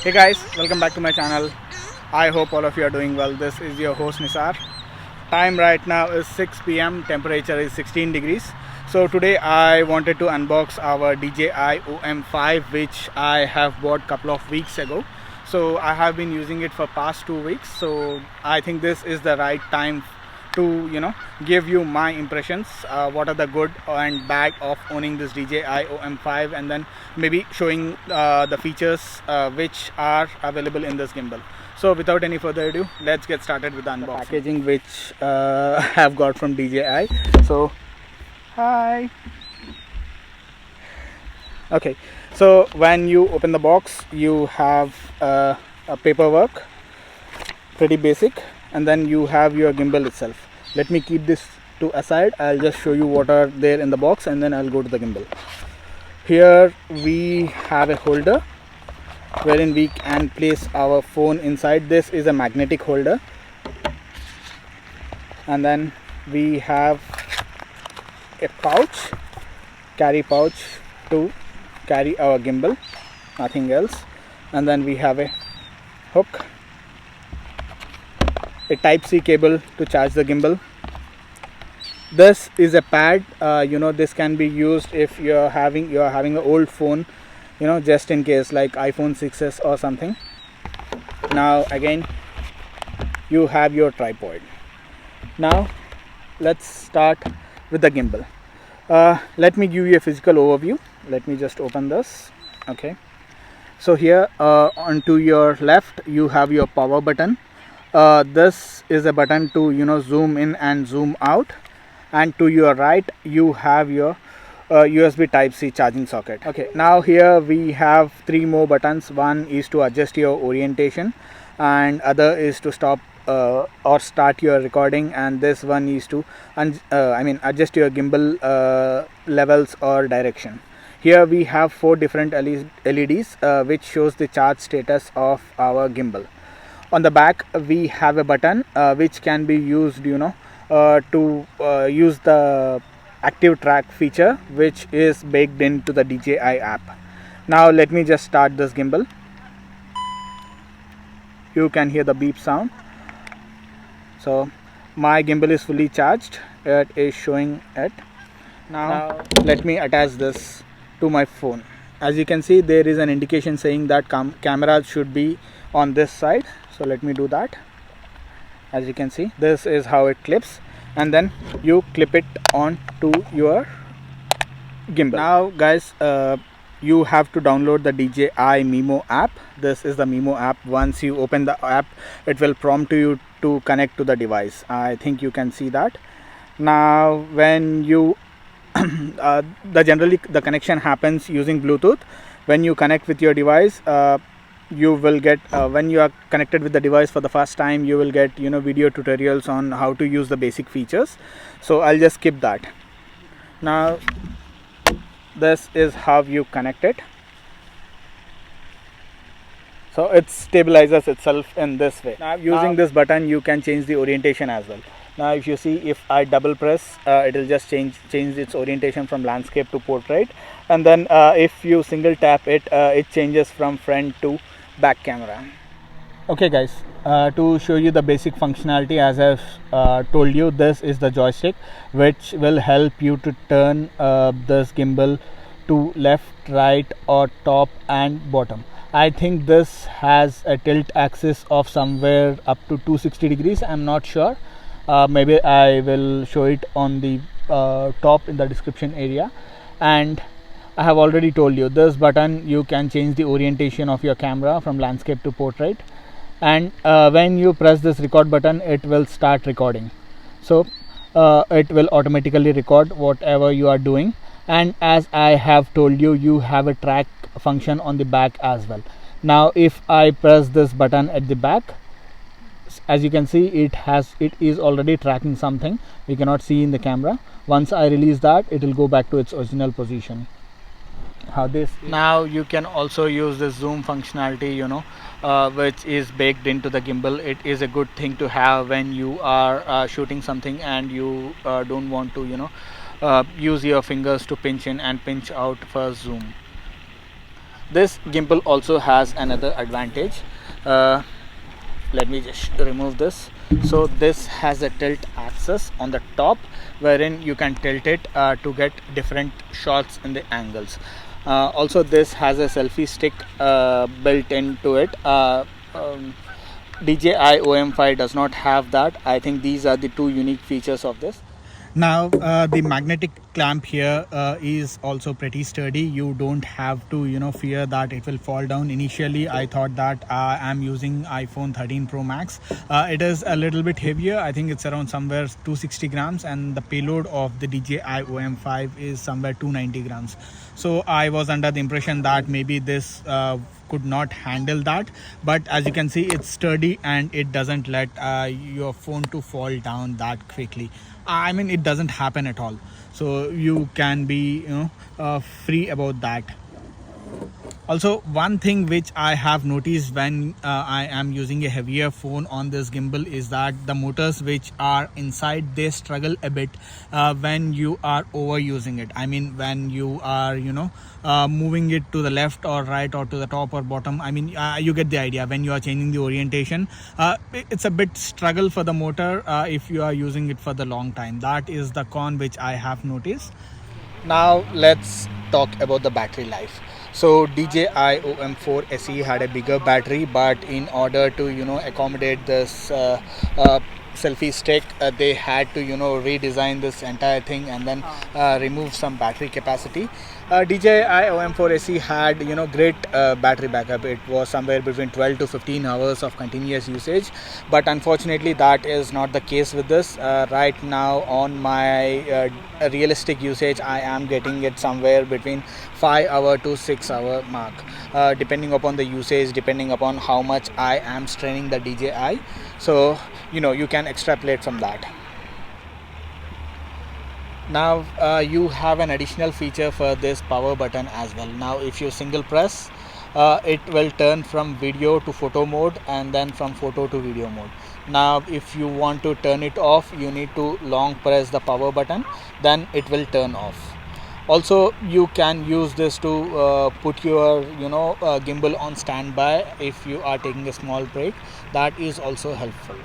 Hey guys, welcome back to my channel. I hope all of you are doing well. This is your host Nisar. Time right now is 6 p.m. Temperature is 16 degrees. So today I wanted to unbox our DJI OM5, which I have bought couple of weeks ago. So I have been using it for past 2 weeks. So I think this is the right time to give you my impressions, what are the good and bad of owning this DJI OM5, and then maybe showing the features which are available in this gimbal. So without any further ado, let's get started with the unboxing. Packaging which I have got from DJI. So hi. Okay, so when you open the box, you have a paperwork, pretty basic, and then you have your gimbal itself. Let me keep this to aside. I'll just show you what are there in the box, and then I'll go to the gimbal. Here we have a holder wherein we can place our phone inside. This is a magnetic holder, and then we have a pouch, carry pouch to carry our gimbal, nothing else. And then we have a hook, a Type-C cable to charge the gimbal. This is a pad. This can be used if you're having an old phone, just in case, like iPhone 6s or something. Now again, you have your tripod. Now let's start with the gimbal. Let me give you a physical overview. Let me just open this. Okay, so here onto your left you have your power button. This is a button to zoom in and zoom out, and to your right you have your USB Type-C charging socket. Okay, now here we have three more buttons. One is to adjust your orientation, and other is to stop or start your recording, and this one is to adjust your gimbal levels or direction. Here we have four different LEDs which shows the charge status of our gimbal. On the back we have a button which can be used to use the active track feature, which is baked into the DJI app. Now let me just start this gimbal. You can hear the beep sound. So my gimbal is fully charged. It is showing it. Now let me attach this to my phone. As you can see, there is an indication saying that camera should be on this side. So let me do that. As you can see, this is how it clips, and then you clip it on to your gimbal. Now guys, you have to download the DJI Mimo app. This is the Mimo app. Once you open the app, it will prompt you to connect to the device. I think you can see that. Now when you generally the connection happens using Bluetooth. When you connect with your device, you will get when you are connected with the device for the first time, you will get video tutorials on how to use the basic features. So I'll just skip that. Now this is how you connect it. So it stabilizes itself in this way. Now using this button you can change the orientation as well. Now if you see, if I double press, it will just change its orientation from landscape to portrait, and then if you single tap it, it changes from front to back camera. Okay guys, to show you the basic functionality, as I've told you, this is the joystick which will help you to turn this gimbal to left, right, or top and bottom. I think this has a tilt axis of somewhere up to 260 degrees. I'm not sure. Maybe I will show it on the top in the description area. And I have already told you, this button you can change the orientation of your camera from landscape to portrait, and when you press this record button, it will start recording. So it will automatically record whatever you are doing. And as I have told you, you have a track function on the back as well. Now if I press this button at the back, as you can see, it is already tracking something we cannot see in the camera. Once I release that, it will go back to its original position. How this now you can also use the zoom functionality, which is baked into the gimbal. It is a good thing to have when you are shooting something and you don't want to use your fingers to pinch in and pinch out for zoom. This gimbal also has another advantage. Let me just remove this. So this has a tilt axis on the top, wherein you can tilt it to get different shots in the angles. Also this has a selfie stick built into it. DJI OM5 does not have that. I think these are the two unique features of this. Now the magnetic clamp here is also pretty sturdy. You don't have to fear that it will fall down. Initially I thought that I'm using iPhone 13 Pro Max. It is a little bit heavier. I think it's around somewhere 260 grams, and the payload of the DJI OM5 is somewhere 290 grams. So I was under the impression that maybe this could not handle that, but as you can see, it's sturdy and it doesn't let your phone to fall down that quickly. I mean, it doesn't happen at all, so you can be free about that. Also, one thing which I have noticed when I am using a heavier phone on this gimbal is that the motors which are inside, they struggle a bit when you are overusing it. I mean, when you are moving it to the left or right or to the top or bottom. I mean, you get the idea. When you are changing the orientation, it's a bit struggle for the motor if you are using it for the long time. That is the con which I have noticed. Now let's talk about the battery life. So DJI OM4 SE had a bigger battery, but in order to accommodate this selfie stick, they had to redesign this entire thing and then remove some battery capacity. DJI OM4 SE had great battery backup. It was somewhere between 12 to 15 hours of continuous usage, but unfortunately that is not the case with this. Right now on my realistic usage, I am getting it somewhere between 5 hour to 6 hour mark, depending upon the usage, depending upon how much I am straining the DJI. So you can extrapolate from that. Now you have an additional feature for this power button as well. Now if you single press, it will turn from video to photo mode and then from photo to video mode. Now if you want to turn it off, you need to long press the power button, then it will turn off. Also you can use this to put your gimbal on standby if you are taking a small break. That is also helpful.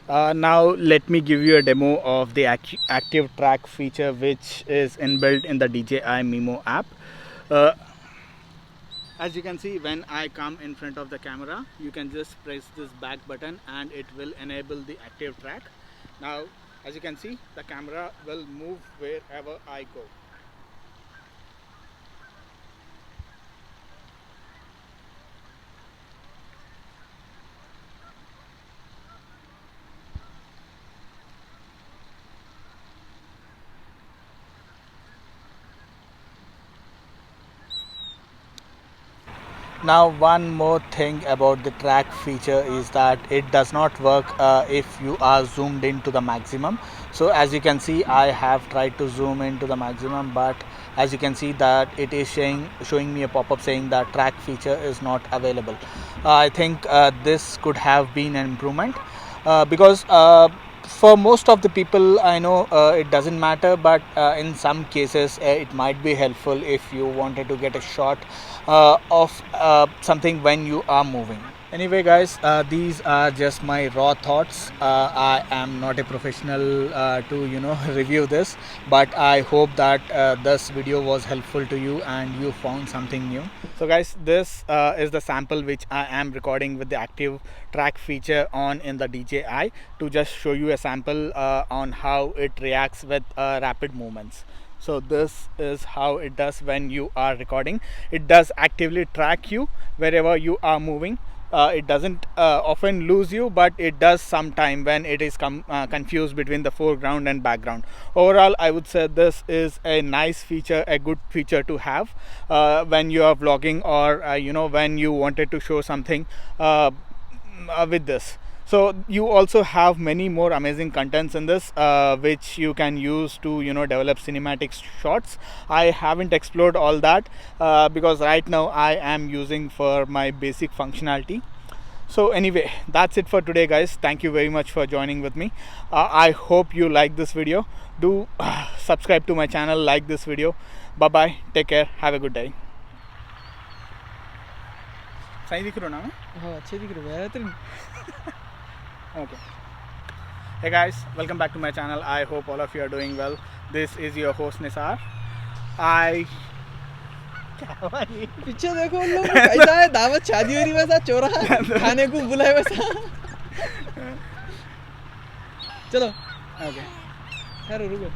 Now let me give you a demo of the active track feature, which is inbuilt in the DJI Mimo app. As you can see, when I come in front of the camera, you can just press this back button and it will enable the active track. Now as you can see, the camera will move wherever I go. Now one more thing about the track feature is that it does not work if you are zoomed into the maximum. So as you can see, I have tried to zoom into the maximum, but as you can see that it is showing me a pop-up saying that track feature is not available. I think this could have been an improvement because for most of the people I know it doesn't matter, but in some cases it might be helpful if you wanted to get a shot of something when you are moving. Anyway guys, these are just my raw thoughts. I am not a professional to review this, but I hope that this video was helpful to you and you found something new. So guys, this is the sample which I am recording with the active track feature on in the DJI, to just show you a sample on how it reacts with rapid movements. So this is how it does when you are recording. It does actively track you wherever you are moving. It doesn't often lose you, but it does sometime when it is confused between the foreground and background. Overall, I would say this is a nice feature, a good feature to have when you are vlogging, or when you wanted to show something with this. So you also have many more amazing contents in this which you can use to develop cinematic shots. I haven't explored all that because right now I am using for my basic functionality. So anyway, that's it for today guys. Thank you very much for joining with me. I hope you like this video. Do subscribe to my channel, like this video. Bye bye, take care, have a good day. सही दिख रहा ना मैं? हाँ अच्छे दिख रहे हो बेहतरीन. Okay. Hey guys, welcome back to my channel. I hope all of you are doing well. This is your host Nisar. पीछे देखो उन लोग कैसा है, दावत शादी हो रही वैसा, चोरा खाने को बुलाए वैसा. चलो Okay. खैर रुको.